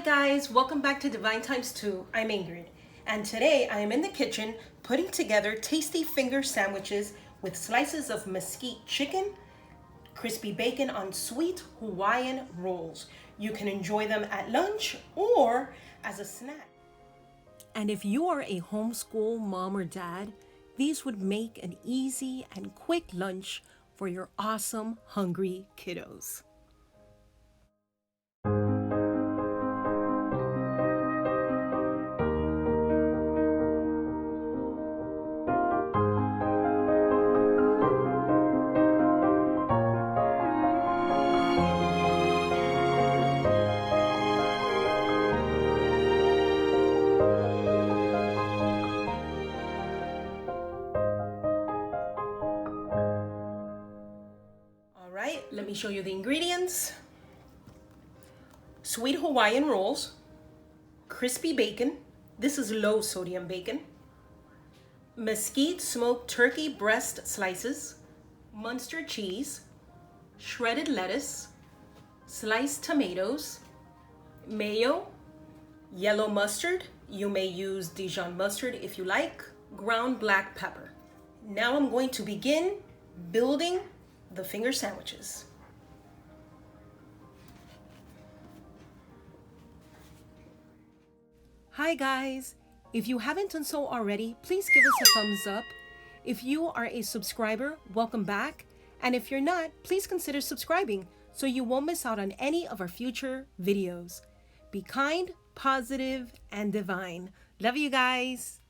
guys, welcome back to Divine Times 2. I'm Ingrid, and today I am in the kitchen putting together tasty finger sandwiches with slices of mesquite chicken, crispy bacon on sweet Hawaiian rolls. You can enjoy them at lunch or as a snack. And if you are a homeschool mom or dad, these would make an easy and quick lunch for your awesome, hungry kiddos. Let me show you the ingredients. Sweet Hawaiian rolls, crispy bacon, this is low sodium bacon, mesquite smoked turkey breast slices, Munster cheese, shredded lettuce, sliced tomatoes, mayo, yellow mustard, you may use Dijon mustard if you like, ground black pepper. Now I'm going to begin building the finger sandwiches. Hi guys, if you haven't done so already, please give us a thumbs up. If you are a subscriber, welcome back. And if you're not, please consider subscribing so you won't miss out on any of our future videos. Be kind, positive, and divine. Love you guys.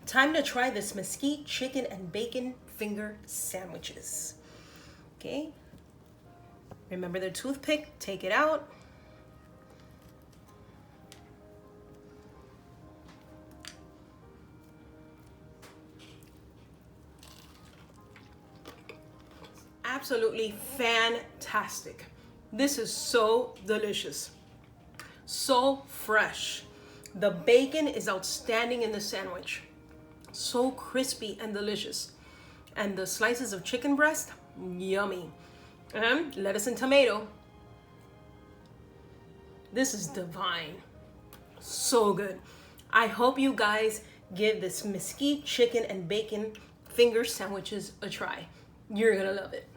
Time to try this mesquite chicken and bacon finger sandwiches. Okay, remember the toothpick, take it out. Absolutely fantastic. This is so delicious, so fresh. The bacon is outstanding in the sandwich. So crispy and delicious. And the slices of chicken breast, yummy. And lettuce and tomato. This is divine. So good. I hope you guys give this mesquite chicken and bacon finger sandwiches a try. You're gonna love it.